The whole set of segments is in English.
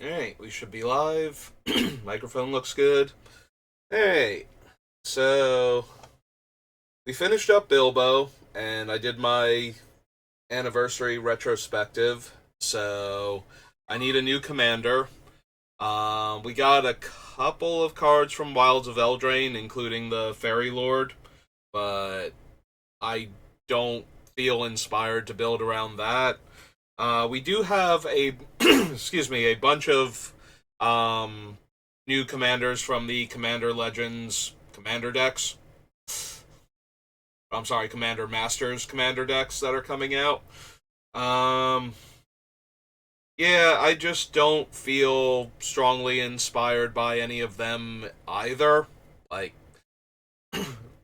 Alright, we should be live. Microphone looks good. Alright, so we finished up Bilbo, and I did my anniversary retrospective. So I need a new commander. We got a couple of cards from Wilds of Eldraine, including the Fairy Lord, but I don't feel inspired to build around that. We do have a excuse me, a bunch of new commanders from the Commander Legends commander decks. I'm sorry, Commander Masters commander decks that are coming out. Um, yeah, I just don't feel strongly inspired by any of them either. Like,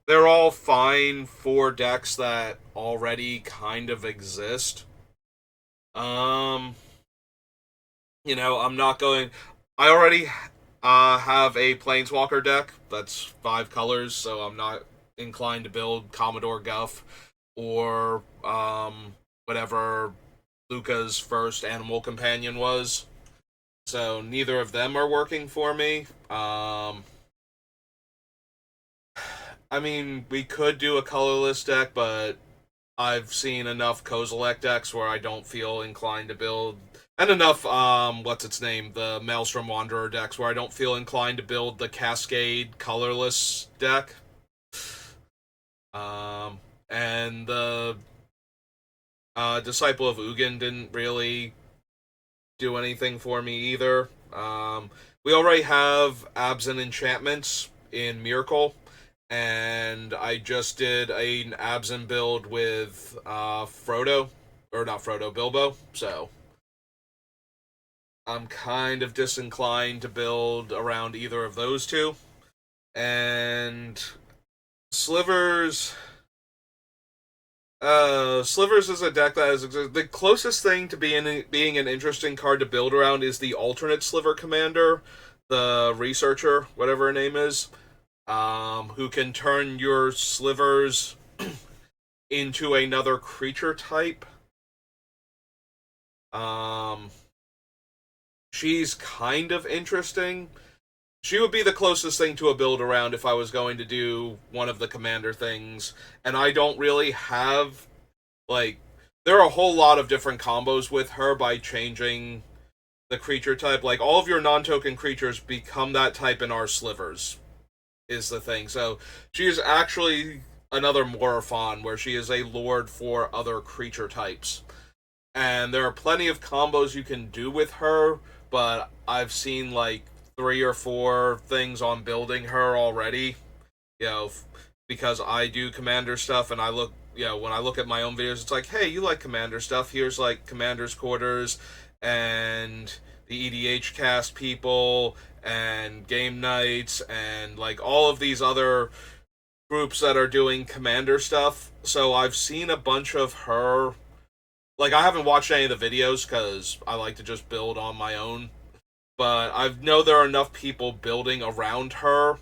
they're all fine for decks that already kind of exist. Um, I'm not going. I already have a Planeswalker deck that's 5 colors, so I'm not inclined to build Commodore Guff or whatever Luca's first animal companion was. So neither of them are working for me. I mean, we could do a colorless deck, but I've seen enough Kozilek decks where I don't feel inclined to build, and enough what's its name, the Maelstrom Wanderer decks where I don't feel inclined to build the Cascade colorless deck. And the Disciple of Ugin didn't really do anything for me either. We already have Abzan enchantments in Miracle, and I just did an Abzan build with Frodo, or not Frodo, Bilbo, so I'm kind of disinclined to build around either of those two. And Slivers... Slivers is a deck that has the closest thing to being an interesting card to build around is the alternate Sliver commander, the researcher, whatever her name is, who can turn your slivers into another creature type. She's kind of interesting. She would be the closest thing to a build around if I was going to do one of the commander things, and I don't really have, like, there are a whole lot of different combos with her by changing the creature type. Like, all of your non-token creatures become that type in our slivers, is the thing. So she is actually another Morophon, where she is a lord for other creature types. And there are plenty of combos you can do with her, but I've seen like 3 or 4 things on building her already. Because I do commander stuff, and I look, when I look at my own videos, it's like, hey, you like commander stuff? Here's like Commander's Quarters and the EDH cast people and game nights and like all of these other groups that are doing commander stuff. So I've seen a bunch of her. Like, I haven't watched any of the videos because I like to just build on my own, but I know there are enough people building around her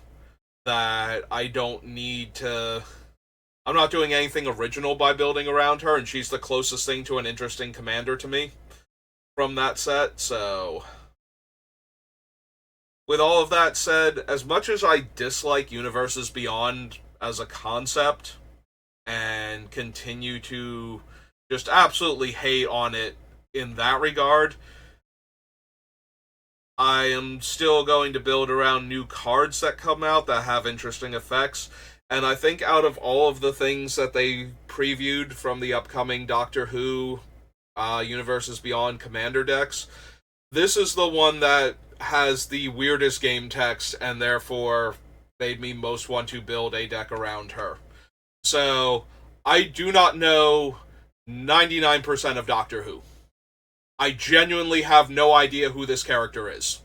that I don't need to. I'm not doing anything original by building around her, and she's the closest thing to an interesting commander to me from that set. So with all of that said, as much as I dislike Universes Beyond as a concept and continue to just absolutely hate on it in that regard, I am still going to build around new cards that come out that have interesting effects. And I think out of all of the things that they previewed from the upcoming Doctor Who Universes Beyond Commander decks, this is the one that has the weirdest game text and therefore made me most want to build a deck around her. So, I do not know 99% of Doctor Who. I genuinely have no idea who this character is.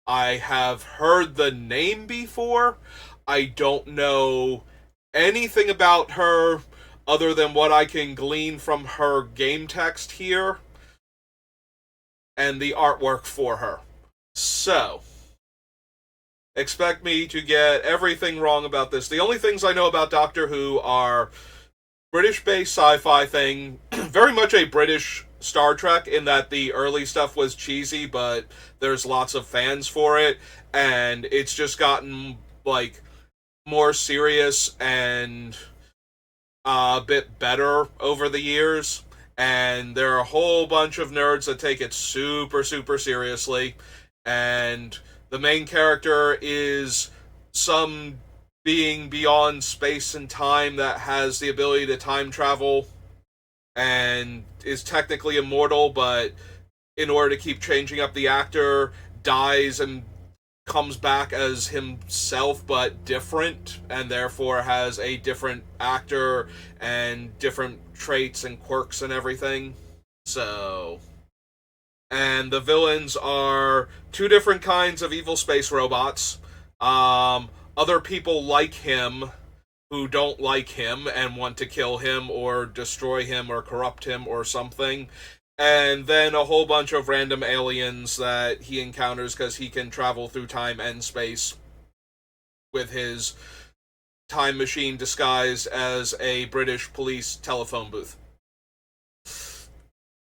I have heard the name before. I don't know anything about her other than what I can glean from her game text here and the artwork for her. So, expect me to get everything wrong about this. The only things I know about Doctor Who are British-based sci-fi thing, very much a British Star Trek in that the early stuff was cheesy, but there's lots of fans for it, and it's just gotten like more serious and a bit better over the years. And there are a whole bunch of nerds that take it super, super seriously. And the main character is some being beyond space and time that has the ability to time travel and is technically immortal, but in order to keep changing up the actor, dies and comes back as himself but different, and therefore has a different actor and different traits and quirks and everything. So, and the villains are two different kinds of evil space robots. Other people like him who don't like him and want to kill him or destroy him or corrupt him or something. And then a whole bunch of random aliens that he encounters because he can travel through time and space with his time machine disguised as a British police telephone booth.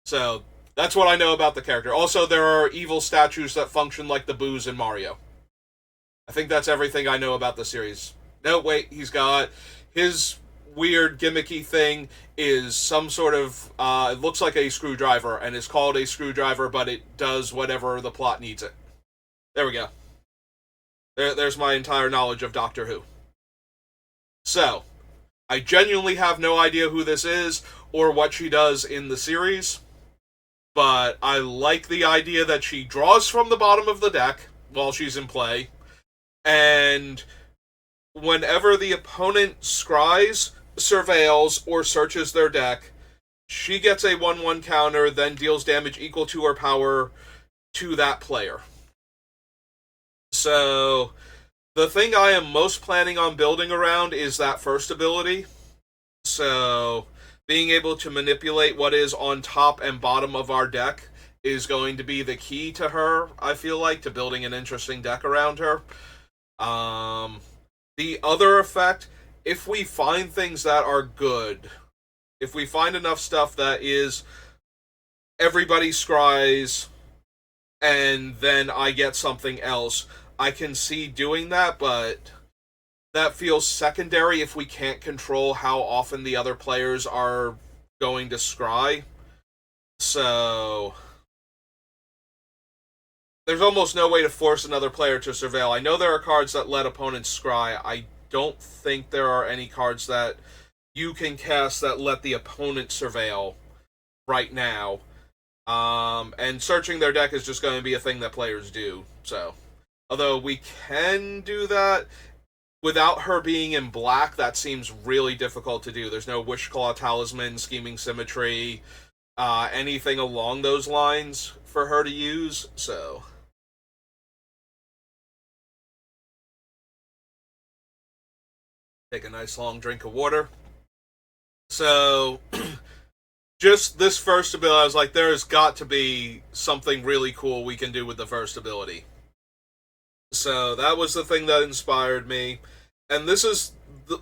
So, that's what I know about the character. Also, there are evil statues that function like the Boos in Mario. I think that's everything I know about the series. No, wait, he's got his weird gimmicky thing is some sort of it looks like a screwdriver and is called a screwdriver, but it does whatever the plot needs it. There we go. There's my entire knowledge of Doctor Who. So, I genuinely have no idea who this is or what she does in the series, but I like the idea that she draws from the bottom of the deck while she's in play, and whenever the opponent scries, surveils, or searches their deck, she gets a 1/1 counter, then deals damage equal to her power to that player. So, the thing I am most planning on building around is that first ability. So, being able to manipulate what is on top and bottom of our deck is going to be the key to her, I feel like, to building an interesting deck around her. The other effect, if we find things that are good, if we find enough stuff that is everybody scries and then I get something else, I can see doing that, but that feels secondary if we can't control how often the other players are going to scry. So, there's almost no way to force another player to surveil. I know there are cards that let opponents scry. I don't think there are any cards that you can cast that let the opponent surveil right now. And searching their deck is just going to be a thing that players do. So, although we can do that without her being in black, that seems really difficult to do. There's no Wishclaw Talisman, Scheming Symmetry, anything along those lines for her to use. So, take a nice long drink of water. So, just this first ability, I was like, there's got to be something really cool we can do with the first ability. So, that was the thing that inspired me. And this is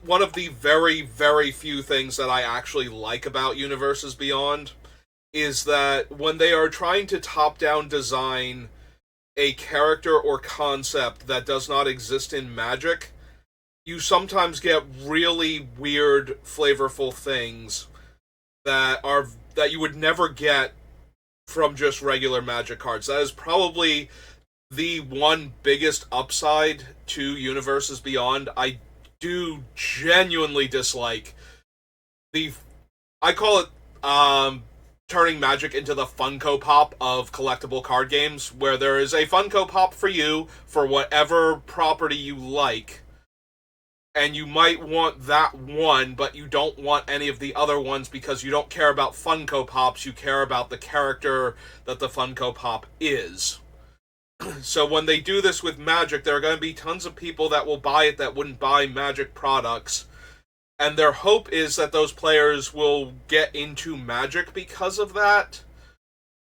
one of the very, very few things that I actually like about Universes Beyond, is that when they are trying to top-down design a character or concept that does not exist in Magic, you sometimes get really weird, flavorful things that you would never get from just regular Magic cards. That is probably the one biggest upside to Universes Beyond. I do genuinely dislike I call it turning Magic into the Funko Pop of collectible card games, where there is a Funko Pop for you for whatever property you like, and you might want that one, but you don't want any of the other ones because you don't care about Funko Pops, you care about the character that the Funko Pop is. So when they do this with Magic, there are going to be tons of people that will buy it that wouldn't buy Magic products, and their hope is that those players will get into Magic because of that,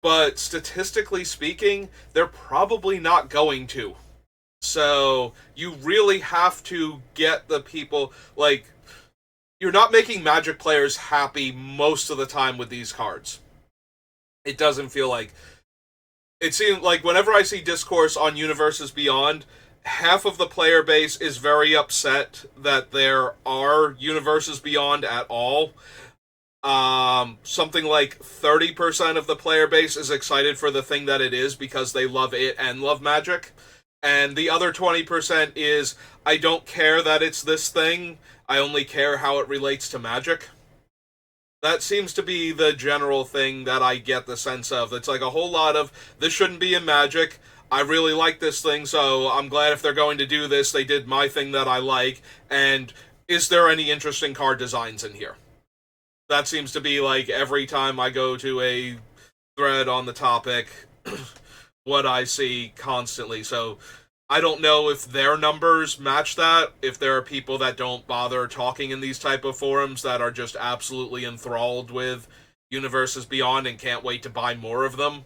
but statistically speaking, they're probably not going to. So, you really have to get the people, like, you're not making Magic players happy most of the time with these cards. It doesn't feel like it seems like whenever I see discourse on Universes Beyond, half of the player base is very upset that there are Universes Beyond at all. Something like 30% of the player base is excited for the thing that it is because they love it and love Magic. And the other 20% is, I don't care that it's this thing, I only care how it relates to Magic. That seems to be the general thing that I get the sense of. It's like a whole lot of, this shouldn't be in Magic, I really like this thing, so I'm glad if they're going to do this, they did my thing that I like, and is there any interesting card designs in here? That seems to be like every time I go to a thread on the topic, what I see constantly. So I don't know if their numbers match that, if there are people that don't bother talking in these type of forums that are just absolutely enthralled with Universes Beyond and can't wait to buy more of them,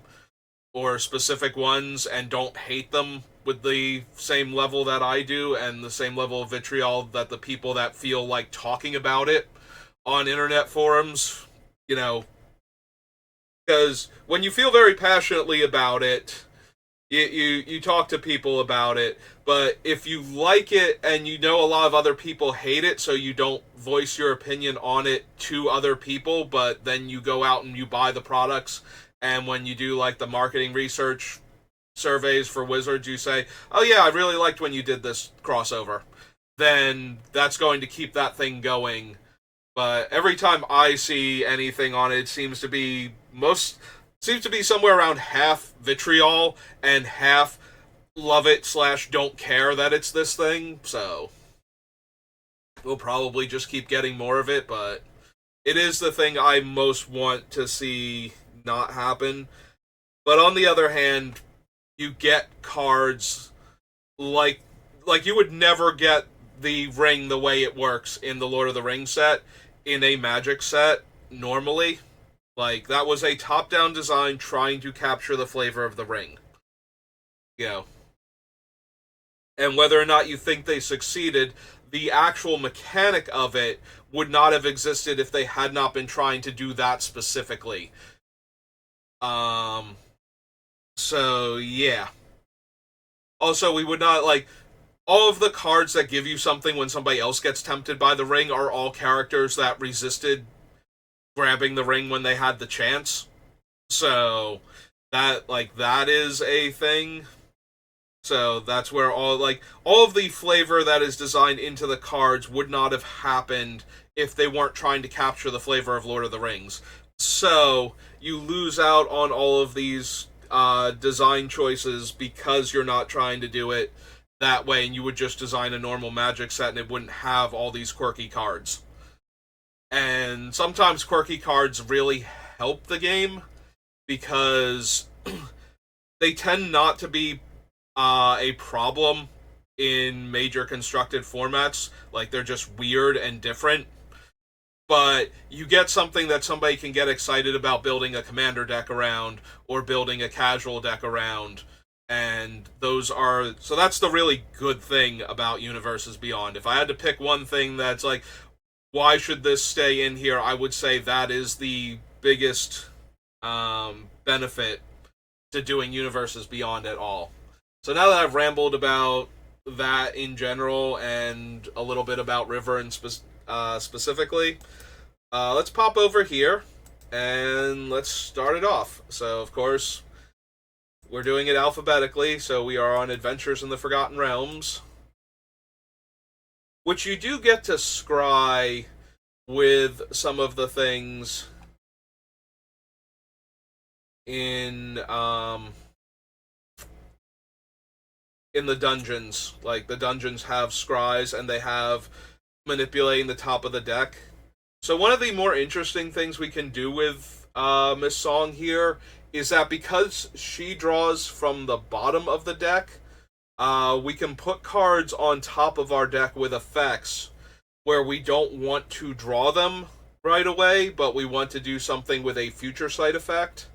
or specific ones and don't hate them with the same level that I do and the same level of vitriol that the people that feel like talking about it on internet forums, you know, because when you feel very passionately about it, you talk to people about it, but if you like it and you know a lot of other people hate it, so you don't voice your opinion on it to other people, but then you go out and you buy the products, and when you do like the marketing research surveys for Wizards, you say, oh yeah, I really liked when you did this crossover, then that's going to keep that thing going. But every time I see anything on it, it seems to be somewhere around half vitriol and half love it / don't care that it's this thing. So we'll probably just keep getting more of it, but it is the thing I most want to see not happen. But on the other hand, you get cards like you would never get the ring the way it works in the Lord of the Rings set in a Magic set normally. Like, that was a top-down design trying to capture the flavor of the ring. You know. And whether or not you think they succeeded, the actual mechanic of it would not have existed if they had not been trying to do that specifically. So, yeah. Also, we would not, like, all of the cards that give you something when somebody else gets tempted by the ring are all characters that resisted grabbing the ring when they had the chance. So that is a thing. So that's where all of the flavor that is designed into the cards would not have happened if they weren't trying to capture the flavor of Lord of the Rings. So you lose out on all of these design choices because you're not trying to do it that way, and you would just design a normal Magic set and it wouldn't have all these quirky cards. And sometimes quirky cards really help the game because they tend not to be a problem in major constructed formats. Like, they're just weird and different. But you get something that somebody can get excited about building a commander deck around or building a casual deck around. And so that's the really good thing about Universes Beyond. If I had to pick one thing that's like, why should this stay in here, I would say that is the biggest benefit to doing Universes Beyond at all. So now that I've rambled about that in general and a little bit about River and specifically, let's pop over here and let's start it off. So, of course, we're doing it alphabetically, so we are on Adventures in the Forgotten Realms, which you do get to scry with some of the things in the dungeons. Like, the dungeons have scries, and they have manipulating the top of the deck. So one of the more interesting things we can do with Miss Song here is that because she draws from the bottom of the deck, we can put cards on top of our deck with effects where we don't want to draw them right away, but we want to do something with a future sight effect.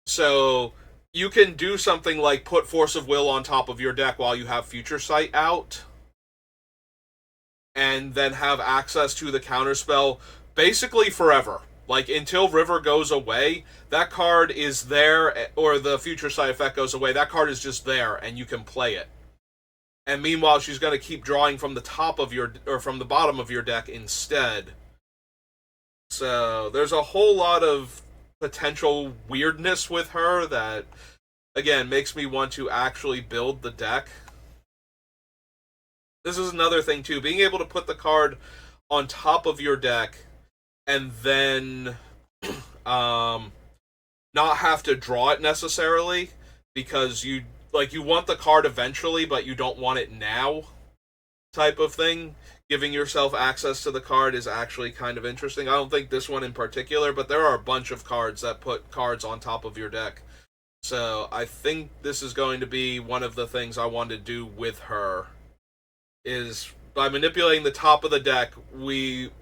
So you can do something like put Force of Will on top of your deck while you have Future Sight out, and then have access to the counterspell basically forever. Like, until River goes away, that card is there, or the future side effect goes away, that card is just there, and you can play it. And meanwhile, she's going to keep drawing from the top of your, or from the bottom of your deck instead. So, there's a whole lot of potential weirdness with her that, again, makes me want to actually build the deck. This is another thing, too. Being able to put the card on top of your deck and then not have to draw it necessarily, because you want the card eventually, but you don't want it now, type of thing. Giving yourself access to the card is actually kind of interesting. I don't think this one in particular, but there are a bunch of cards that put cards on top of your deck. So I think this is going to be one of the things I want to do with her, is by manipulating the top of the deck,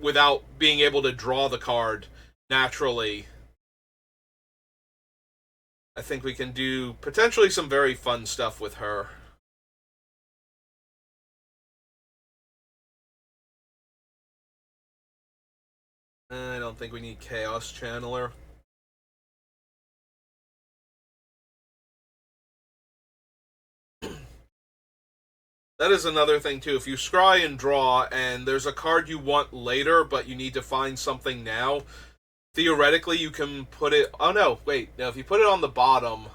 without being able to draw the card naturally, I think we can do potentially some very fun stuff with her. I don't think we need Chaos Channeler. That is another thing, too. If you scry and draw, and there's a card you want later, but you need to find something now, theoretically you can put it... Oh, no, wait. No, if you put it on the bottom...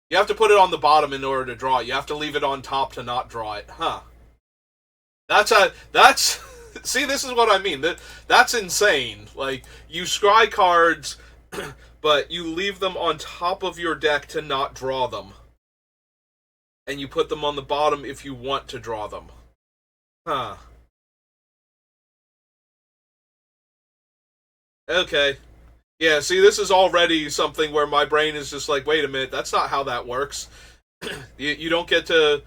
You have to put it on the bottom in order to draw it. You have to leave it on top to not draw it. Huh. That's... See, this is what I mean. That's insane. Like, you scry cards, but you leave them on top of your deck to not draw them. And you put them on the bottom if you want to draw them. Huh. Okay. Yeah, see, this is already something where my brain is just like, wait a minute, that's not how that works. You don't get to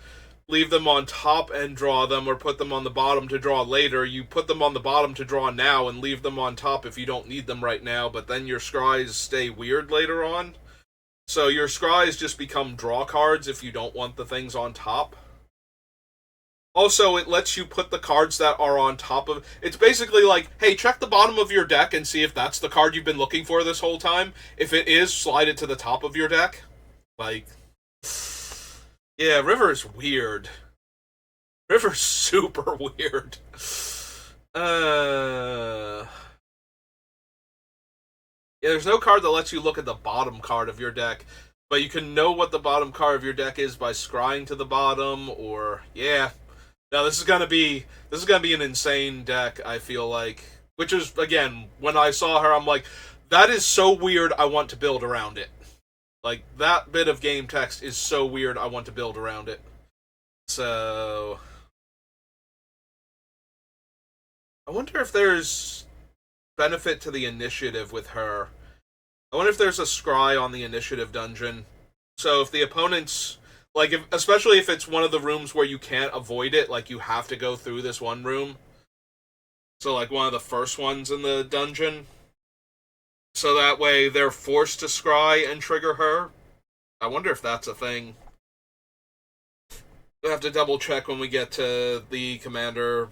leave them on top and draw them, or put them on the bottom to draw later. You put them on the bottom to draw now and leave them on top if you don't need them right now, but then your scries stay weird later on. So your scries just become draw cards if you don't want the things on top. Also, it lets you put the cards that are on top of... It's basically like, hey, check the bottom of your deck and see if that's the card you've been looking for this whole time. If it is, slide it to the top of your deck. Like... Yeah, River's weird. River's super weird. Yeah, there's no card that lets you look at the bottom card of your deck, but you can know what the bottom card of your deck is by scrying to the bottom, or... Yeah. Now, this is gonna be an insane deck, I feel like. Which is, again, when I saw her, I'm like, that is so weird, I want to build around it. Like, that bit of game text is so weird, I want to build around it. So... I wonder if there's benefit to the initiative with her. I wonder if there's a scry on the initiative dungeon. So if the opponents... Like, especially if it's one of the rooms where you can't avoid it, like, you have to go through this one room. So, like, one of the first ones in the dungeon. So that way they're forced to scry and trigger her. I wonder if that's a thing. We'll have to double check when we get to the Commander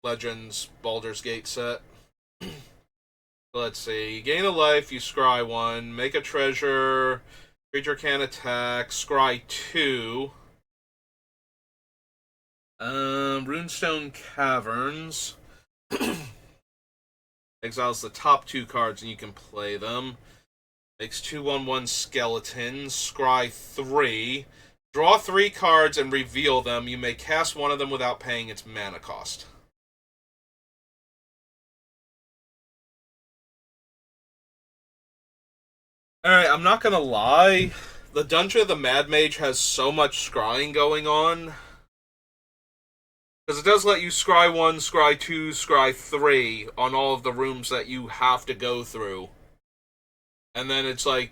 Legends Baldur's Gate set. Let's see. You gain a life, you scry 1. Make a treasure. Creature can attack. Scry 2. Runestone Caverns. Exiles the top 2 cards and you can play them. Makes 2/1/1 skeletons. Scry 3. Draw 3 cards and reveal them. You may cast one of them without paying its mana cost. Alright, I'm not gonna lie. The Dungeon of the Mad Mage has so much scrying going on. Because it does let you scry 1, scry 2, scry 3 on all of the rooms that you have to go through. And then it's like,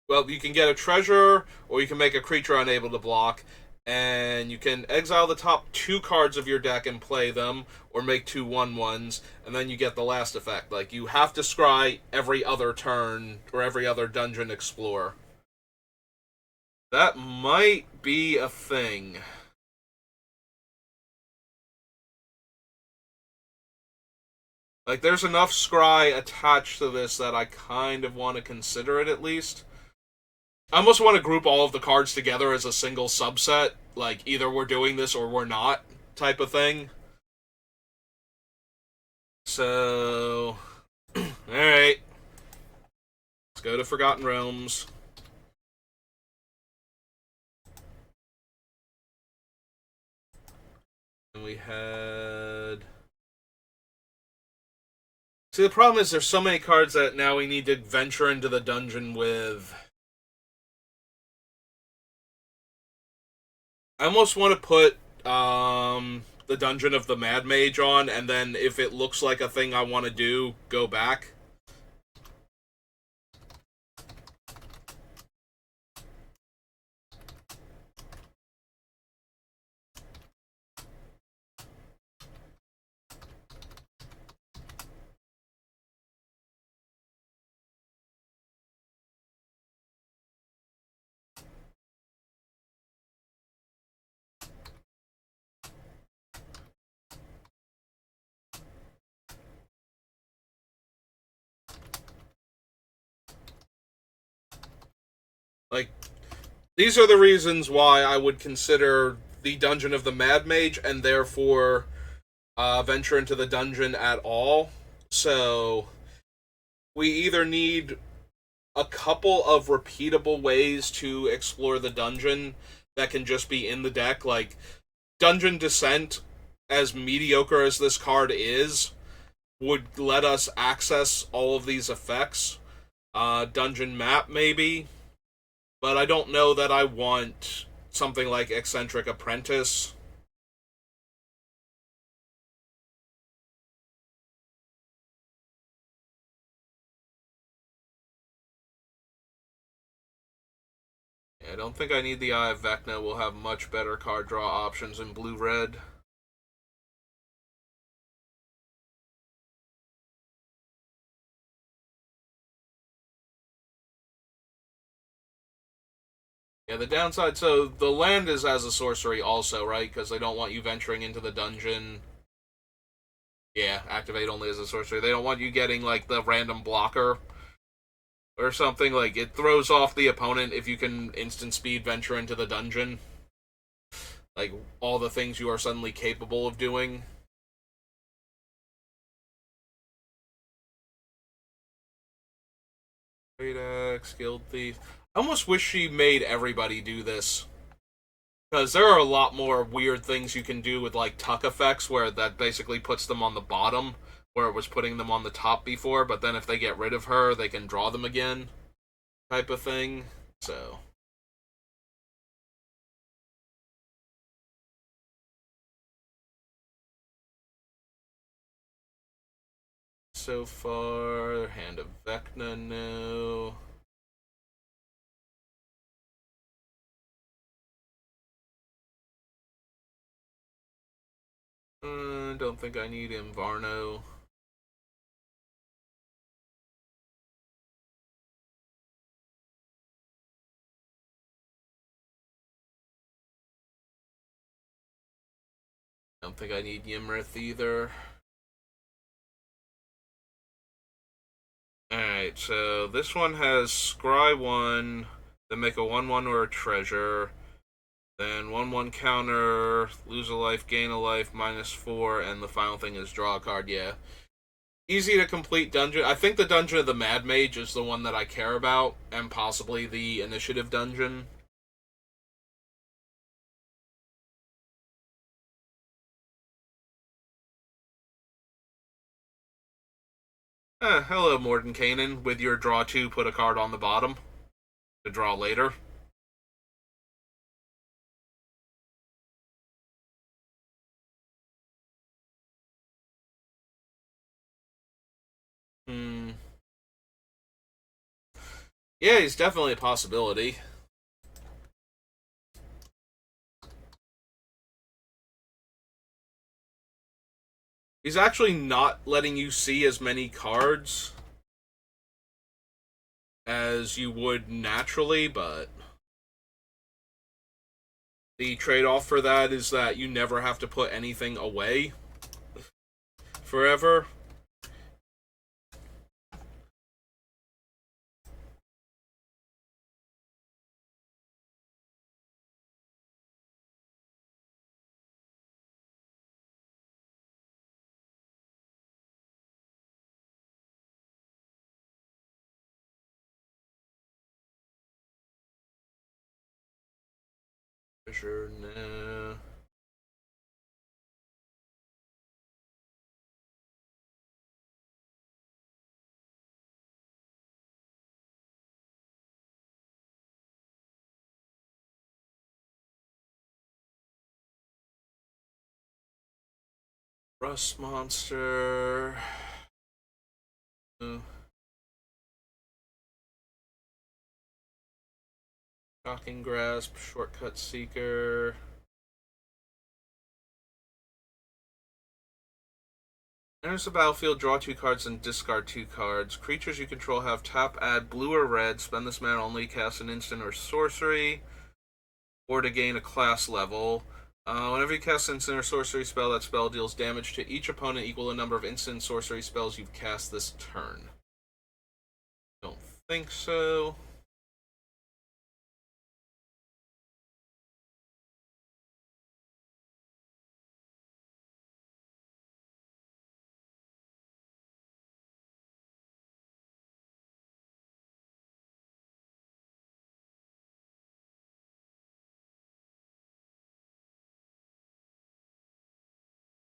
well, you can get a treasure, or you can make a creature unable to block, and you can exile the top 2 cards of your deck and play them, or make 2/1/1s, and then you get the last effect. Like, you have to scry every other turn, or every other dungeon explore. That might be a thing. Like, there's enough scry attached to this that I kind of want to consider it at least. I almost want to group all of the cards together as a single subset, like either we're doing this or we're not type of thing. So, alright. Let's go to Forgotten Realms. And we had... See, the problem is there's so many cards that now we need to venture into the dungeon with. I almost want to put the Dungeon of the Mad Mage on, and then if it looks like a thing I want to do, go back. Like, these are the reasons why I would consider the Dungeon of the Mad Mage, and therefore venture into the dungeon at all. So, we either need a couple of repeatable ways to explore the dungeon that can just be in the deck, like Dungeon Descent, as mediocre as this card is, would let us access all of these effects. Dungeon Map, maybe. But I don't know that I want something like Eccentric Apprentice. I don't think I need the Eye of Vecna. We'll have much better card draw options in blue-red. Yeah, the downside, so the land is as a sorcery also, right? Because they don't want you venturing into the dungeon. Yeah, activate only as a sorcery. They don't want you getting, like, the random blocker or something. Like, it throws off the opponent if you can instant speed venture into the dungeon. Like, all the things you are suddenly capable of doing. Great Axe, Guild Thief. I almost wish she made everybody do this. Because there are a lot more weird things you can do with, like, tuck effects, where that basically puts them on the bottom, where it was putting them on the top before, but then if they get rid of her, they can draw them again, type of thing. So, so far, Hand of Vecna, no. Don't think I need Invarno. Don't think I need Ymrith either. Alright, so this one has Scry 1, then make a 1-1 or a treasure, then 1-1 counter, lose a life, gain a life, -4, and the final thing is draw a card, yeah. Easy to complete dungeon. I think the Dungeon of the Mad Mage is the one that I care about, and possibly the Initiative Dungeon. Hello, Mordenkainen, with your draw 2, put a card on the bottom to draw later. Hmm. Yeah, he's definitely a possibility. He's actually not letting you see as many cards as you would naturally, but the trade-off for that is that you never have to put anything away forever. Treasure, no. Rust monster. Shocking grasp, shortcut seeker. Enters the battlefield, draw 2 cards and discard 2 cards. Creatures you control have tap, add blue or red. Spend this mana only cast an instant or sorcery, or to gain a class level. Whenever you cast an instant or sorcery spell, that spell deals damage to each opponent equal to the number of instant sorcery spells you've cast this turn. Don't think so.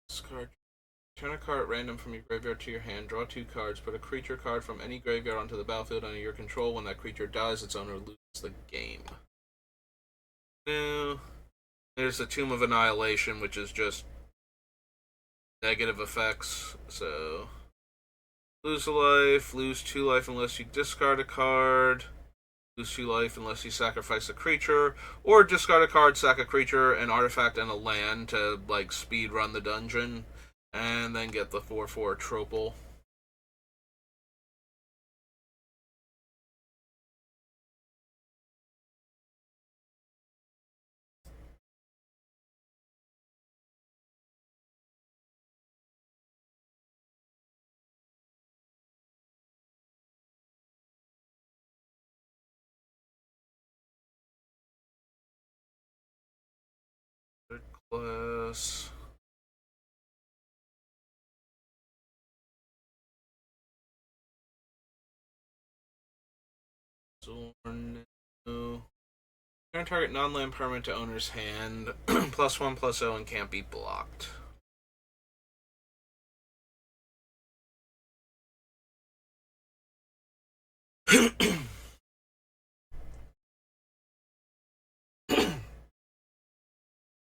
Discard. Turn a card at random from your graveyard to your hand. Draw 2 cards. Put a creature card from any graveyard onto the battlefield under your control. When that creature dies, its owner loses the game. No. There's the Tomb of Annihilation, which is just negative effects. So, lose a life, lose 2 life unless you discard a card, lose 2 life unless you sacrifice a creature, or discard a card, sack a creature, an artifact, and a land to, like, speed run the dungeon, and then get the 4/4 Tropal. Class. Zorn. No. Turn target non-land permanent to owner's hand. +1/+0 and can't be blocked.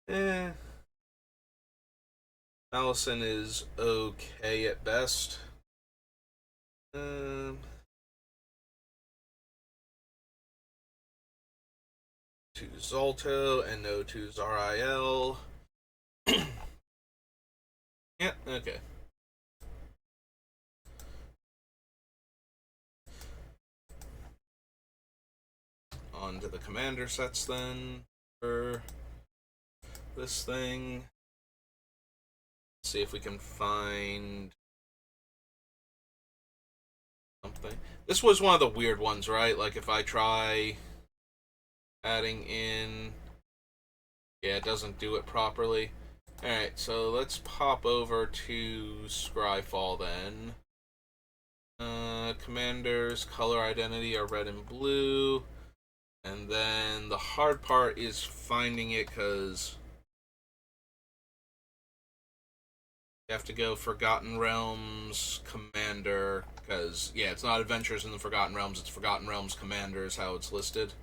eh. Allison is okay at best. To Zolto and no to Zariel. Yeah, okay. On to the commander sets then. For this thing. Let's see if we can find something. This was one of the weird ones, right? Like if I try adding in, yeah, it doesn't do it properly. Alright, so let's pop over to Scryfall then. Commander's color identity are red and blue. And then the hard part is finding it because you have to go Forgotten Realms Commander. Because, yeah, it's not Adventures in the Forgotten Realms, it's Forgotten Realms Commander is how it's listed.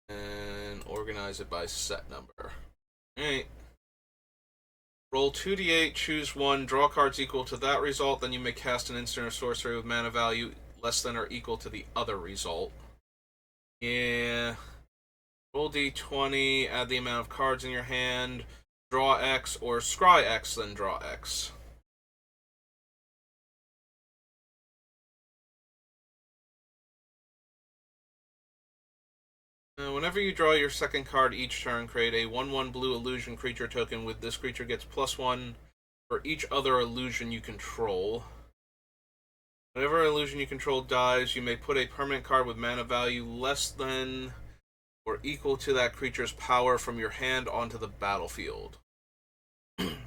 And organize it by set number. Alright. Roll 2d8, choose 1, draw cards equal to that result, then you may cast an instant or sorcery with mana value less than or equal to the other result. Yeah. Roll d20, add the amount of cards in your hand, draw X, or scry X, then draw X. Whenever you draw your second card each turn, create a 1/1 blue illusion creature token with this creature gets +1 for each other illusion you control. Whenever an illusion you control dies, you may put a permanent card with mana value less than or equal to that creature's power from your hand onto the battlefield. Beginning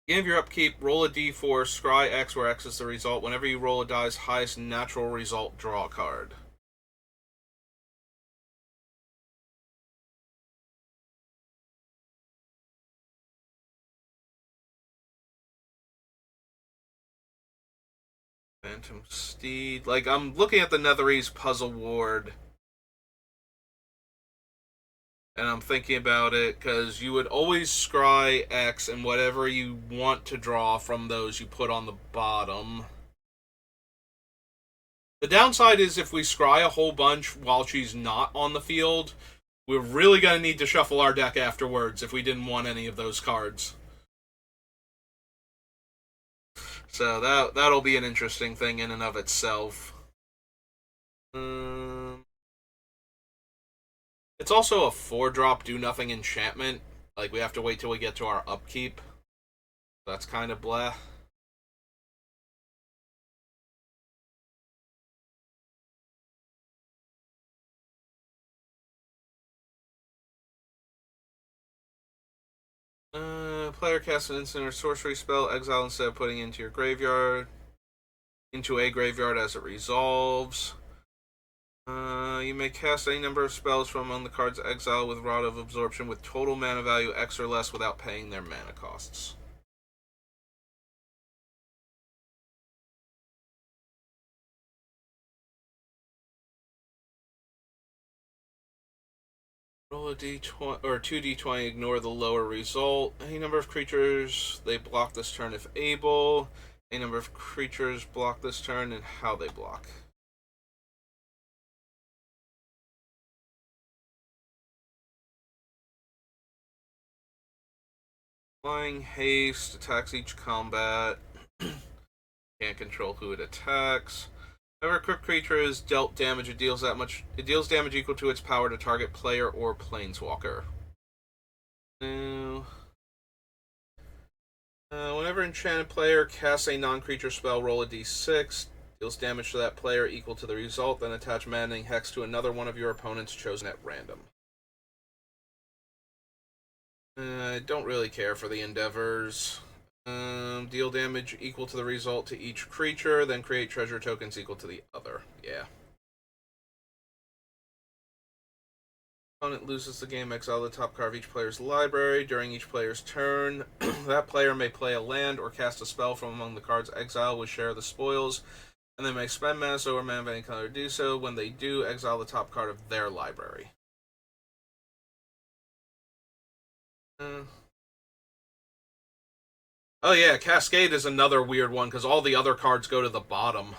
of your upkeep, roll a d4, scry X where X is the result. Whenever you roll a die's highest natural result, draw a card. Phantom Steed. Like, I'm looking at the Netherese Puzzle Ward, and I'm thinking about it, because you would always scry X, and whatever you want to draw from those you put on the bottom. The downside is if we scry a whole bunch while she's not on the field, we're really going to need to shuffle our deck afterwards if we didn't want any of those cards. So that'll be an interesting thing in and of itself. It's also a 4-drop do-nothing enchantment. Like, we have to wait till we get to our upkeep. That's kind of blah. Player casts an instant or sorcery spell, exile instead of putting into your graveyard. Into a graveyard as it resolves. You may cast any number of spells from among the cards exiled with Rod of Absorption with total mana value X or less without paying their mana costs. Roll a d20 or 2d20. Ignore the lower result. Any number of creatures they block this turn if able. Any number of creatures block this turn and how they block. Flying haste attacks each combat. Can't control who it attacks. Whenever a equipped creature is dealt damage, it deals damage equal to its power to target player or planeswalker. Now, whenever enchanted player casts a non-creature spell, roll a d6. Deals damage to that player equal to the result, then attach Maddening Hex to another one of your opponents chosen at random. I don't really care for the endeavors. Deal damage equal to the result to each creature, then create treasure tokens equal to the other. Yeah. Opponent loses the game, exile the top card of each player's library. During each player's turn, that player may play a land or cast a spell from among the cards exiled with share of the spoils, and they may spend mana or mana of any color to do so. When they do, exile the top card of their library. Oh yeah, Cascade is another weird one because all the other cards go to the bottom.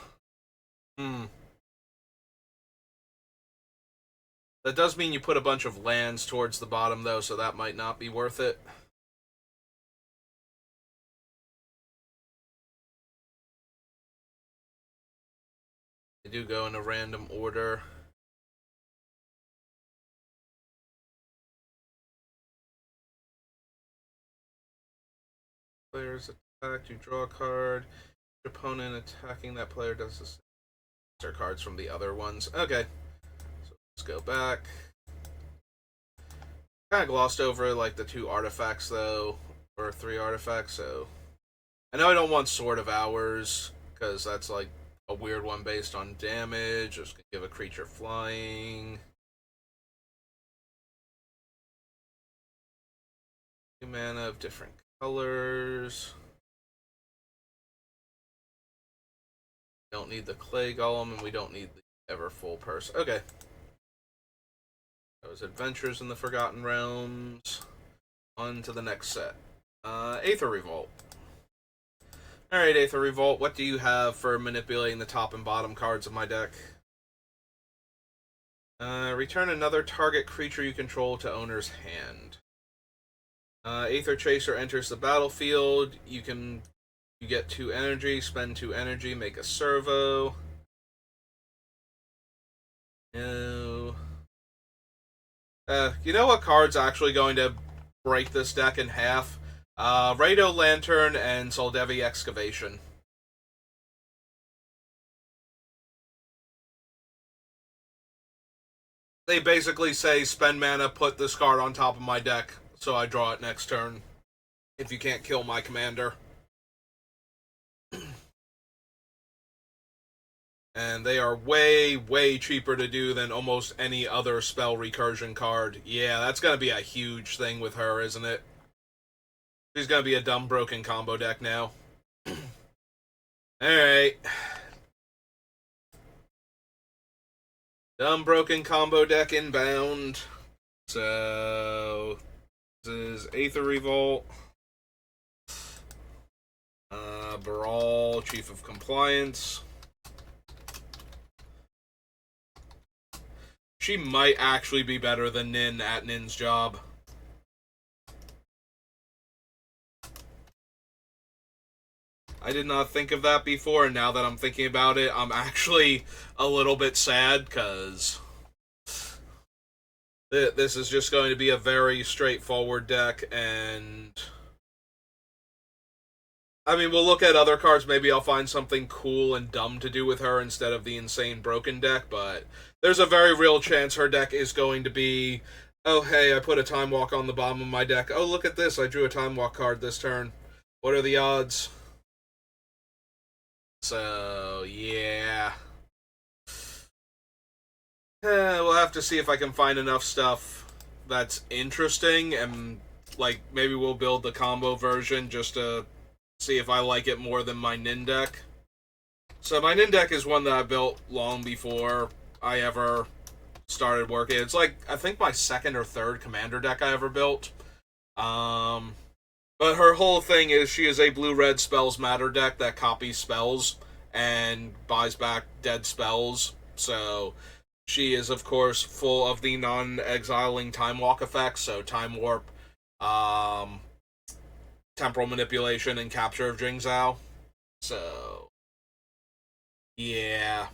That does mean you put a bunch of lands towards the bottom though, so that might not be worth it. They do go in a random order. Players attacked, you draw a card. Your opponent attacking that player does the same cards from the other ones. Okay. So let's go back. Kind of glossed over like the 2 artifacts though, or 3 artifacts, so I know I don't want Sword of Hours, because that's like a weird one based on damage. Just gonna give a creature flying. Mana of different colors. We don't need the Clay Golem, and we don't need the Ever Full Purse. Okay. That was Adventures in the Forgotten Realms. On to the next set. Aether Revolt. Alright, Aether Revolt, what do you have for manipulating the top and bottom cards of my deck? Return another target creature you control to owner's hand. Aether Chaser enters the battlefield. You get 2 energy, spend 2 energy, make a servo. No. You know what card's actually going to break this deck in half? Rado Lantern and Soldevi Excavation. They basically say, spend mana, put this card on top of my deck, so I draw it next turn. If you can't kill my commander. And they are way, way cheaper to do than almost any other spell recursion card. Yeah, that's going to be a huge thing with her, isn't it? She's going to be a dumb broken combo deck now. Alright. Dumb broken combo deck inbound. So this is Aether Revolt. Baral, Chief of Compliance. She might actually be better than Nin at Nin's job. I did not think of that before, and now that I'm thinking about it, I'm actually a little bit sad, because this is just going to be a very straightforward deck, and I mean, we'll look at other cards. Maybe I'll find something cool and dumb to do with her instead of the insane broken deck, but there's a very real chance her deck is going to be, oh, hey, I put a Time Walk on the bottom of my deck. Oh, look at this. I drew a Time Walk card this turn. What are the odds? So, yeah. We'll have to see if I can find enough stuff that's interesting, and, like, maybe we'll build the combo version just to see if I like it more than my Nin deck. So my Nin deck is one that I built long before I ever started working. It's like, I think my second or third commander deck I ever built. But her whole thing is she is a blue-red spells matter deck that copies spells and buys back dead spells. So she is, of course, full of the non-exiling Time Walk effects, so Time Warp, Temporal Manipulation, and Capture of Jingzhou. So, yeah.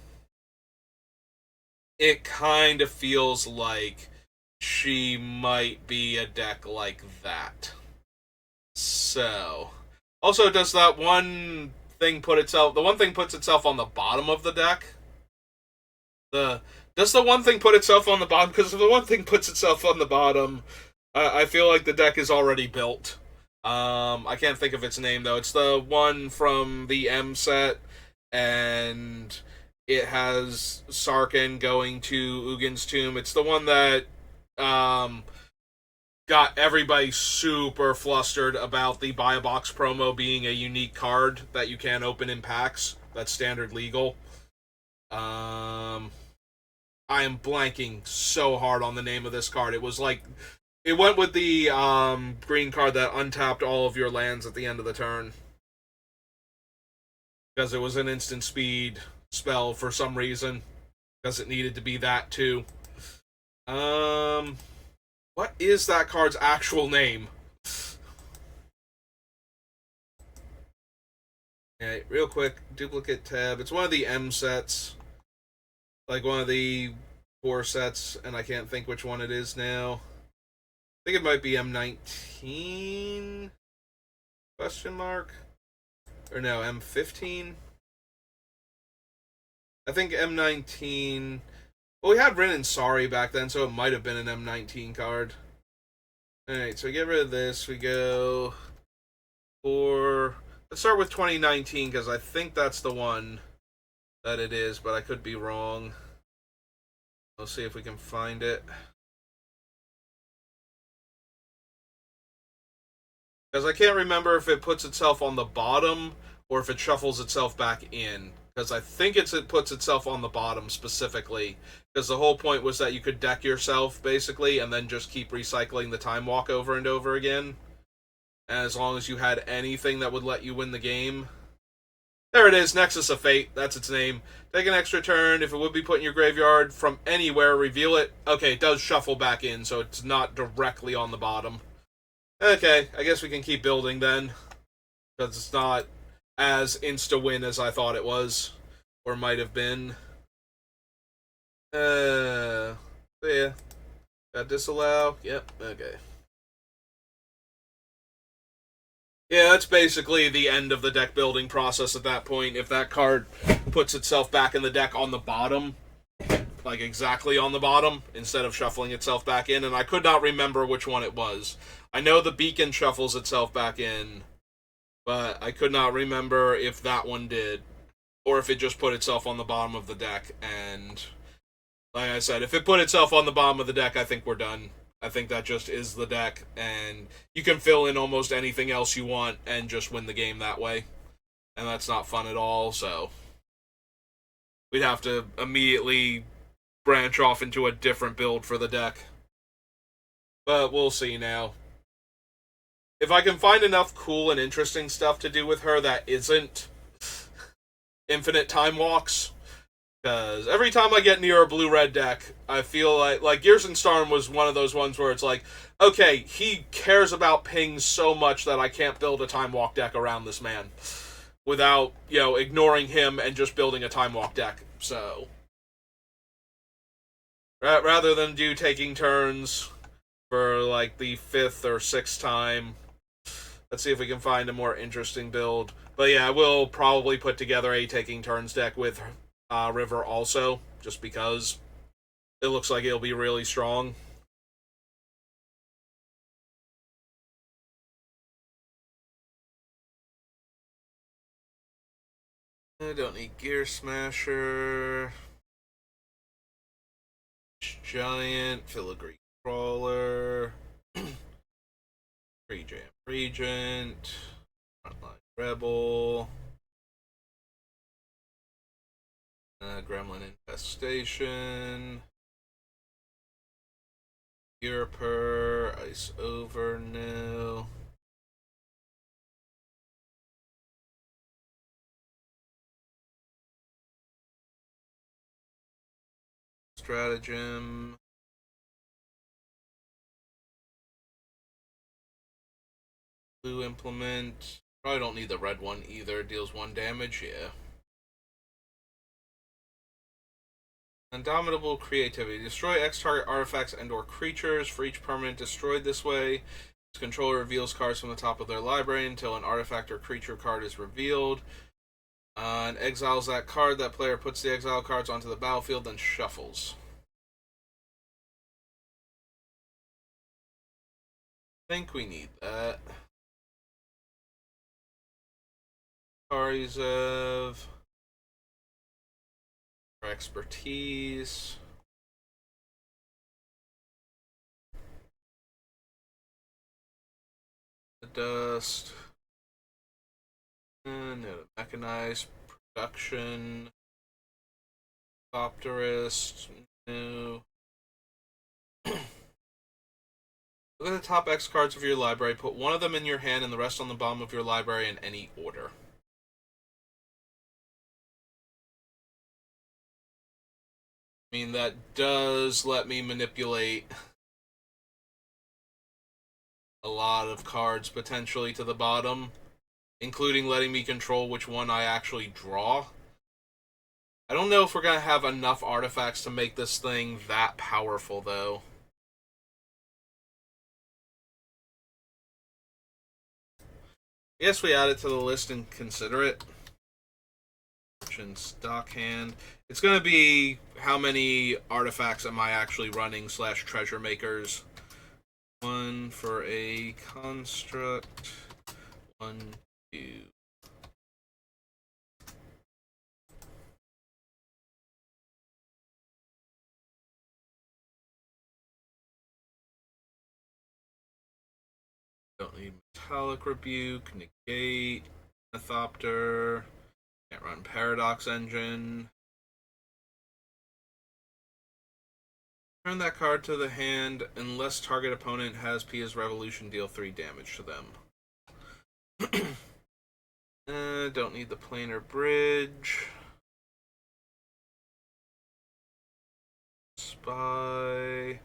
It kind of feels like she might be a deck like that. So, also, does that one thing put itself... The one thing puts itself on the bottom of the deck? Does the one thing put itself on the bottom? Because if the one thing puts itself on the bottom, I feel like the deck is already built. I can't think of its name, though. It's the one from the M set, and it has Sarkhan going to Ugin's Tomb. It's the one that, got everybody super flustered about the buy a box promo being a unique card that you can't open in packs. That's standard legal. I am blanking so hard on the name of this card. It was like, it went with the green card that untapped all of your lands at the end of the turn, because it was an instant speed spell for some reason, because it needed to be that too. What is that card's actual name? Okay, real quick, duplicate tab. It's one of the M sets. Like one of the 4 sets, and I can't think which one it is now. I think it might be M19? Question mark? Or no, M15? I think M19... Well, we had Rin and Sari back then, so it might have been an M19 card. Alright, so we get rid of this. We go for... Let's start with 2019, because I think that's the one that it is, but I could be wrong. Let's see if we can find it. Because I can't remember if it puts itself on the bottom or if it shuffles itself back in. Because I think it puts itself on the bottom specifically. Because the whole point was that you could deck yourself, basically, and then just keep recycling the Time Walk over and over again. And as long as you had anything that would let you win the game. There it is, Nexus of Fate, that's its name. Take an extra turn. If it would be put in your graveyard from anywhere, reveal it. Okay, it does shuffle back in, so it's not directly on the bottom. Okay, I guess we can keep building then. Because it's not as insta-win as I thought it was. Or might have been. So yeah. Got disallow. Yep, okay. Yeah, that's basically the end of the deck building process at that point. If that card puts itself back in the deck on the bottom, like exactly on the bottom, instead of shuffling itself back in, and I could not remember which one it was. I know the beacon shuffles itself back in, but I could not remember if that one did, or if it just put itself on the bottom of the deck. And like I said, if it put itself on the bottom of the deck, I think we're done. I think that just is the deck, and you can fill in almost anything else you want and just win the game that way. And that's not fun at all, so we'd have to immediately branch off into a different build for the deck. But we'll see now. If I can find enough cool and interesting stuff to do with her that isn't infinite time walks, because every time I get near a blue-red deck, I feel like Gears and Storm was one of those ones where it's like, okay, he cares about pings so much that I can't build a time walk deck around this man without, ignoring him and just building a time walk deck. So rather than do taking turns for like the 5th or 6th time, let's see if we can find a more interesting build. But yeah, I will probably put together a taking turns deck with River also, just because it looks like it'll be really strong. I don't need Gear Smasher. Giant, Filigree Crawler, Free Jam Regent, Frontline Rebel, Gremlin Infestation, Usurper, Ice Overnew. Stratagem. Blue Implement. Probably don't need the red one either. Deals 1 damage, yeah. Indomitable Creativity. Destroy X target artifacts and or creatures. For each permanent destroyed this way, its controller reveals cards from the top of their library until an artifact or creature card is revealed. And exiles that card. That player puts the exile cards onto the battlefield, then shuffles. I think we need that. Karizev. For expertise. The dust. And mechanized production. Thopterist. No. Look at the top X cards of your library. Put one of them in your hand and the rest on the bottom of your library in any order. I mean, that does let me manipulate a lot of cards potentially to the bottom, including letting me control which one I actually draw. I don't know if we're going to have enough artifacts to make this thing that powerful, though. I guess we add it to the list and consider it. Stock hand. It's going to be how many artifacts am I actually running / treasure makers. 1 for a construct. 1, 2. Don't need Metallic Rebuke, Negate, Ornithopter. Can't run Paradox Engine. Turn that card to the hand unless target opponent has Pia's Revolution, deal 3 damage to them. Don't need the Planar Bridge. Spy.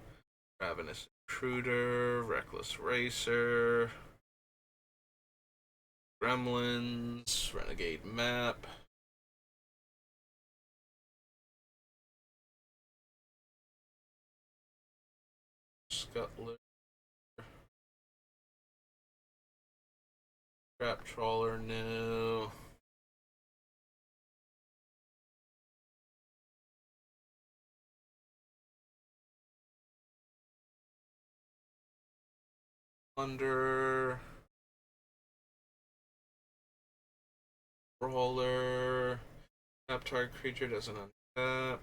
Ravenous Intruder. Reckless Racer. Gremlins. Renegade Map. Scuttler. Trap Trawler, no. Plunder. Brawler. Tap target creature doesn't untap.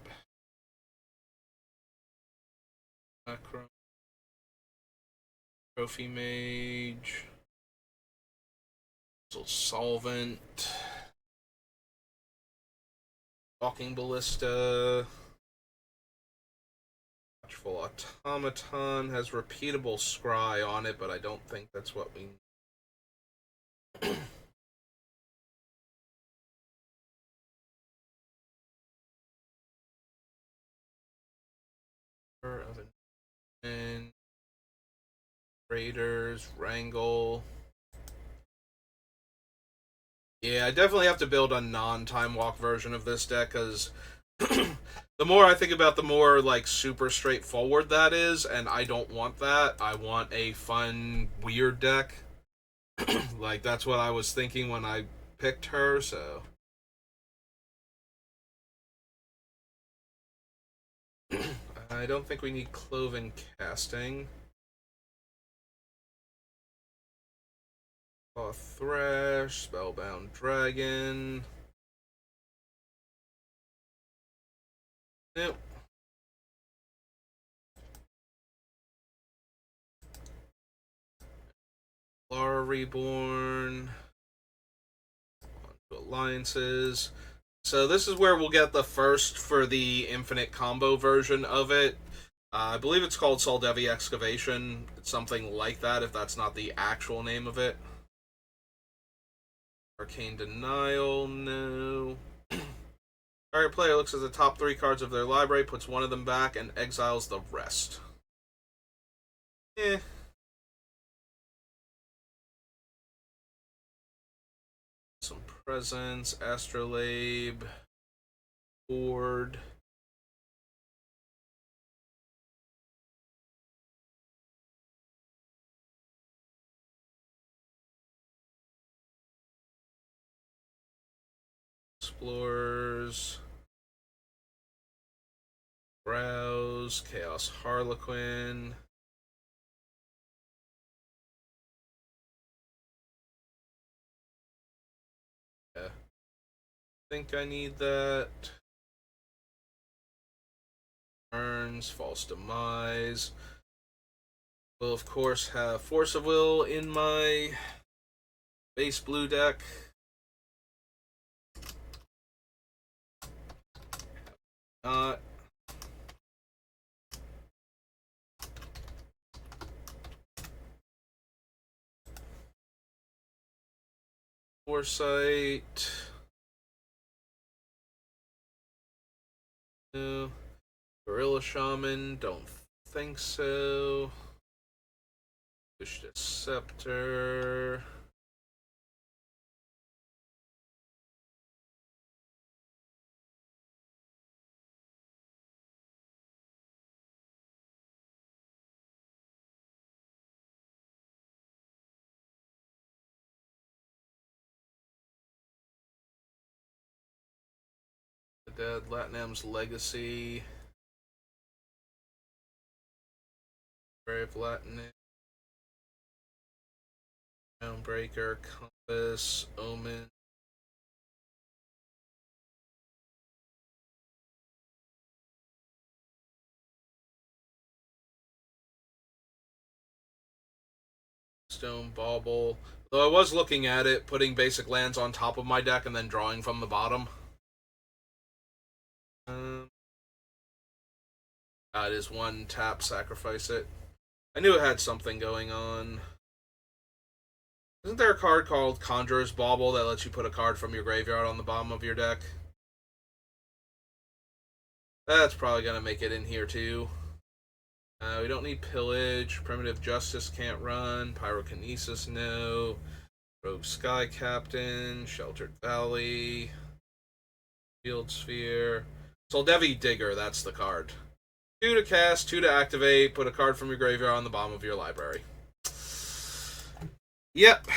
Macro. Trophy Mage. Solvent. Walking Ballista. Watchful Automaton has repeatable scry on it, but I don't think that's what we need. And Raiders, Wrangle. Yeah, I definitely have to build a non-time walk version of this deck, because the more I think about, the more like super straightforward that is, and I don't want that. I want a fun, weird deck. Like, that's what I was thinking when I picked her, so. I don't think we need Cloven Casting. Thresh, Spellbound Dragon. Nope. Lara Reborn. Alliances. So this is where we'll get the first for the infinite combo version of it. I believe it's called Soldevi Excavation. It's something like that, if that's not the actual name of it. Arcane Denial, no. Target player looks at the top 3 cards of their library, puts one of them back, and exiles the rest. Eh. Some presents, Astrolabe, Board. Explorers. Browse, Chaos Harlequin. Yeah. I think I need that. Burns, False Demise. Will, of course, have Force of Will in my base blue deck. Not. Foresight. No. Gorilla Shaman, don't think so. Fish Scepter. The Dead, Latnam's Legacy. Brave Latinum. Groundbreaker, Compass, Omen. Stone Bauble. Though I was looking at it, putting basic lands on top of my deck and then drawing from the bottom. It is one tap, sacrifice it. I knew it had something going on. Isn't there a card called Conjurer's Bauble that lets you put a card from your graveyard on the bottom of your deck? That's probably going to make it in here too. We don't need Pillage. Primitive Justice can't run. Pyrokinesis, no. Rogue Sky Captain. Sheltered Valley. Field Sphere. Soldevi Digger, that's the card. 2 to cast, 2 to activate, put a card from your graveyard on the bottom of your library. Yep.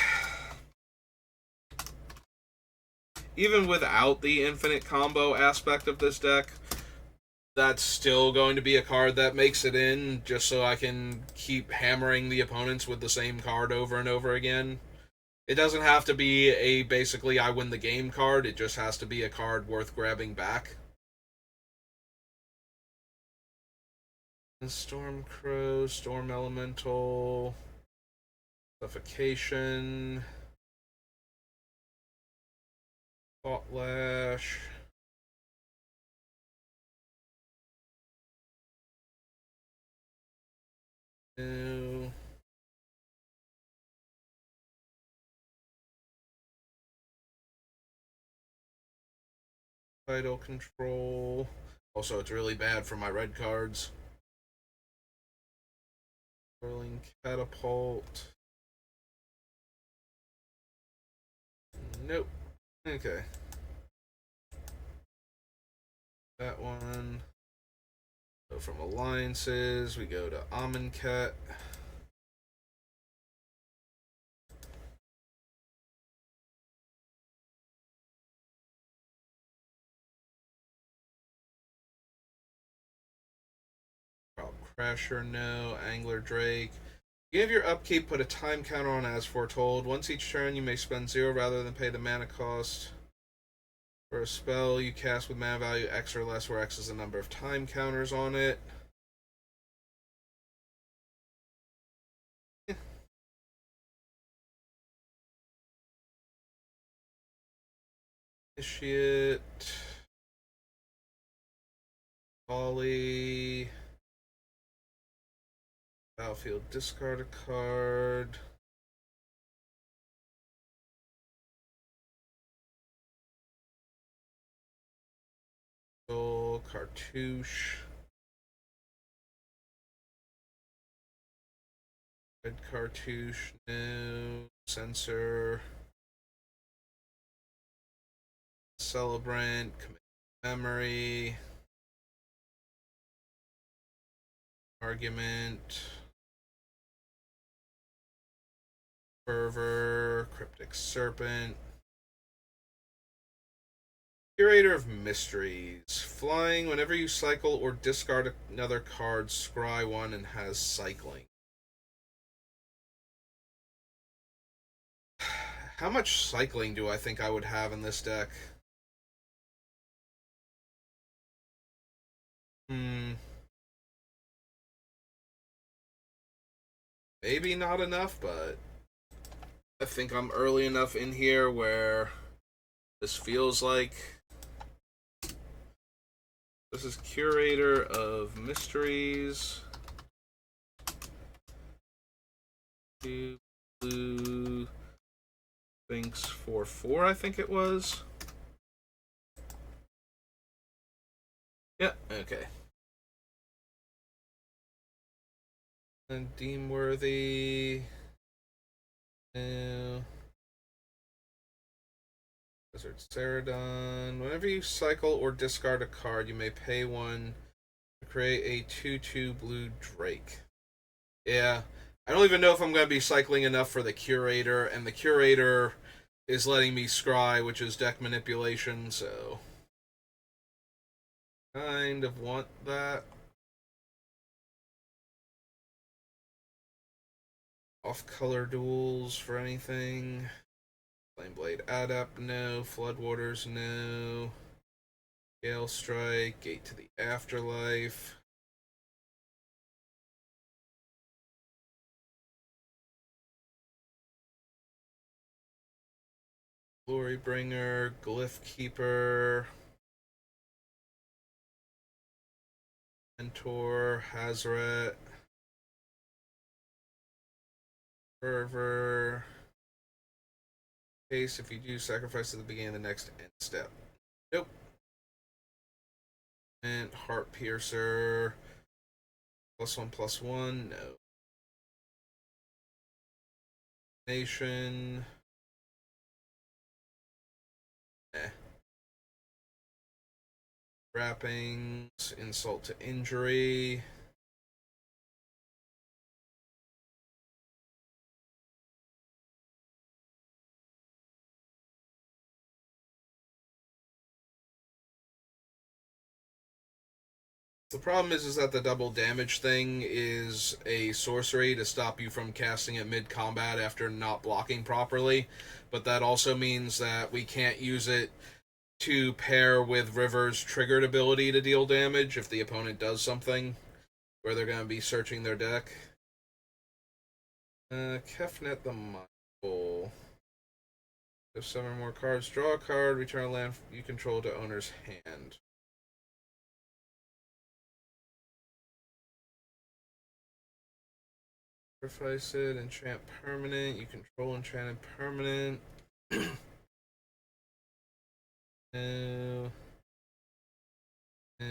Even without the infinite combo aspect of this deck, that's still going to be a card that makes it in, just so I can keep hammering the opponents with the same card over and over again. It doesn't have to be a basically I win the game card, it just has to be a card worth grabbing back. Stormcrow, Storm Elemental, Suffocation, Thought Lash. No. Title control. Also, it's really bad for my red cards. Whirling catapult. Nope. Okay. That one. So from alliances, we go to Amonkhet. Crasher, no. Angler Drake. Give your upkeep, put a time counter on as foretold. Once each turn, you may spend 0 rather than pay the mana cost. For a spell you cast with mana value X or less, where X is the number of time counters on it. Initiate. Volley. Battlefield, discard a card. Cartouche. Red cartouche, no. Sensor. Celebrant. Commit memory. Argument. Fervor. Cryptic Serpent. Curator of Mysteries. Flying, whenever you cycle or discard another card, scry one and has cycling. How much cycling do I think I would have in this deck? Maybe not enough, but I think I'm early enough in here where this feels like this is Curator of Mysteries. Blue Sphinx 4/4, I think it was. Yeah, okay. And Deemworthy. No. Desert Ceradon. Whenever you cycle or discard a card, you may pay one to create a 2/2 blue Drake. Yeah. I don't even know if I'm going to be cycling enough for the Curator, and the Curator is letting me scry, which is deck manipulation, so kind of want that. Off-color duels for anything. Flameblade Adept, no. Floodwaters, no. Gale Strike, Gate to the Afterlife. Glorybringer, Glyph Keeper. Mentor, Hazoret. Fervor. Case if you do sacrifice at the beginning of the next end step. Nope. And Heart Piercer. +1/+1, no. Nation. Eh. Wrappings. Insult to Injury. The problem is that the double damage thing is a sorcery to stop you from casting it mid combat after not blocking properly, but that also means that we can't use it to pair with River's triggered ability to deal damage if the opponent does something where they're going to be searching their deck. Kefnet the Mindful. If 7 more cards, draw a card, return a land you control to owner's hand. Sacrifice it, enchant permanent. You control enchanted permanent. No. No.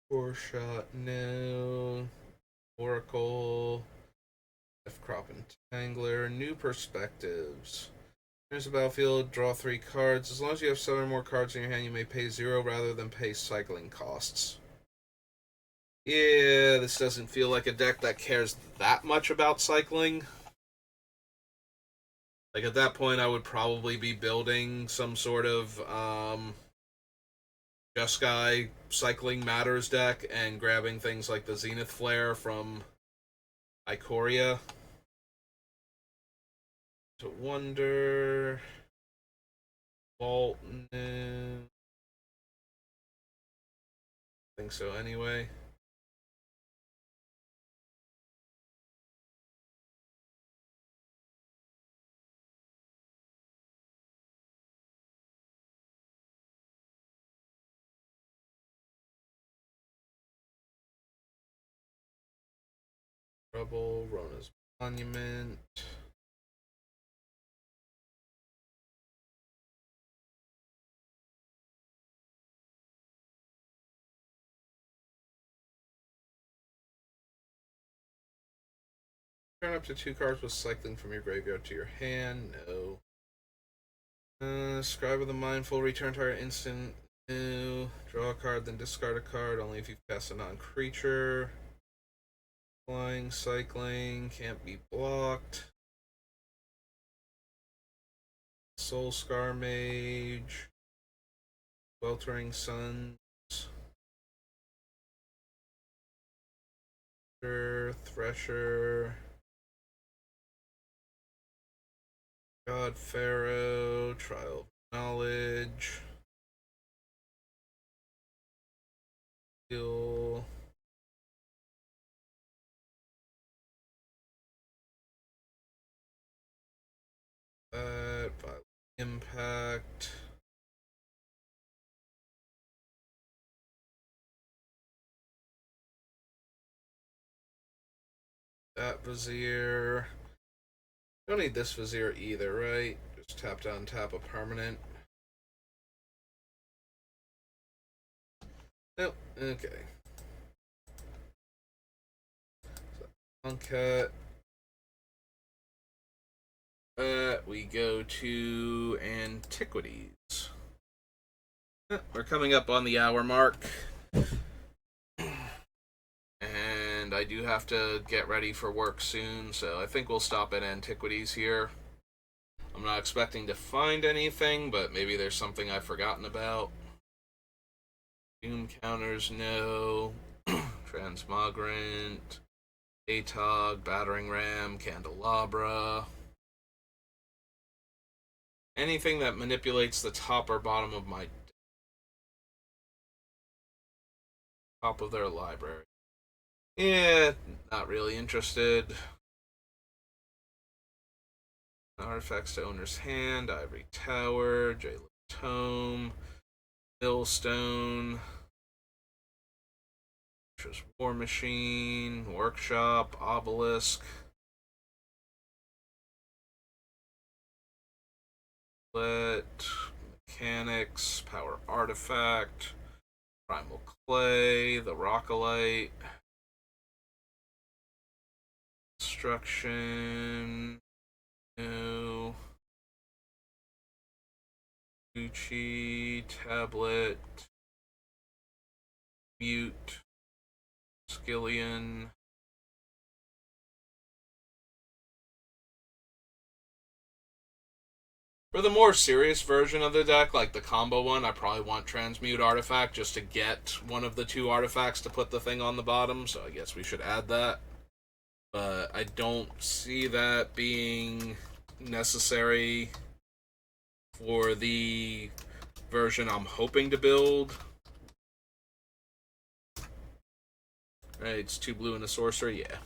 Four shot, no. Oracle. F Crop Entangler. New perspectives. There's a battlefield, draw 3 cards. As long as you have 7 or more cards in your hand, you may pay 0 rather than pay cycling costs. Yeah, this doesn't feel like a deck that cares that much about cycling. Like, at that point, I would probably be building some sort of Jeskai Cycling Matters deck and grabbing things like the Zenith Flare from Ikoria. To Wonder. Vault, no. I think so anyway. Trouble, Rona's Monument. Turn up to 2 cards with cycling from your graveyard to your hand. No. Scribe of the Mindful. Return target instant. No. Draw a card, then discard a card. Only if you cast a non-creature. Flying, cycling. Can't be blocked. Soul Scar Mage. Weltering Suns. Thresher. God Pharaoh, Trial of Knowledge, Heal, Violent Impact, that Vizier. Don't need this Vizier either, right? Just tap down, tap a permanent. Nope, okay. Uncut. We go to Antiquities. We're coming up on the hour mark. And I do have to get ready for work soon, so I think we'll stop at Antiquities here. I'm not expecting to find anything, but maybe there's something I've forgotten about. Doom counters, no. Transmogrant, Atog, Battering Ram, Candelabra. Anything that manipulates the top or bottom of my top of their library. Yeah, not really interested. Artifacts to owner's hand, Ivory Tower, Jailer Tome, Millstone, War Machine, Workshop, Obelisk, Mechanics, Power Artifact, Primal Clay, the Rockolite, Destruction, no, Gucci, Tablet, Mute, Skillion. For the more serious version of the deck, like the combo one, I probably want Transmute Artifact just to get one of the 2 artifacts to put the thing on the bottom, so I guess we should add that. But I don't see that being necessary for the version I'm hoping to build. Right, it's 2 blue and a sorcerer, yeah.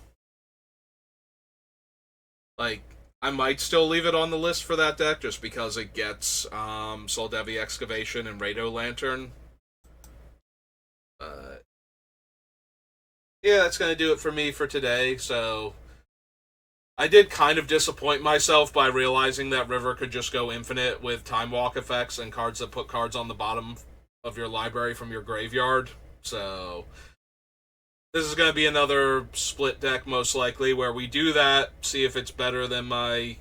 Like, I might still leave it on the list for that deck just because it gets Soldevi Excavation and Rado Lantern. Yeah, that's going to do it for me for today. So I did kind of disappoint myself by realizing that River could just go infinite with Time Walk effects and cards that put cards on the bottom of your library from your graveyard. So this is going to be another split deck, most likely, where we do that, see if it's better than my,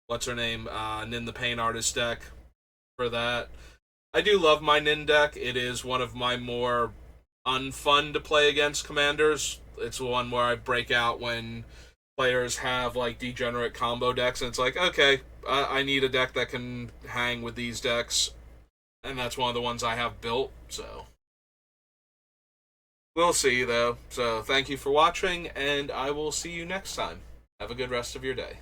what's her name, Nin the Pain Artist deck for that. I do love my Nin deck. It is one of my more unfun to play against commanders. It's the one where I break out when players have like degenerate combo decks, and it's like, okay, I need a deck that can hang with these decks, and that's one of the ones I have built. So we'll see, though. So thank you for watching, and I will see you next time. Have a good rest of your day.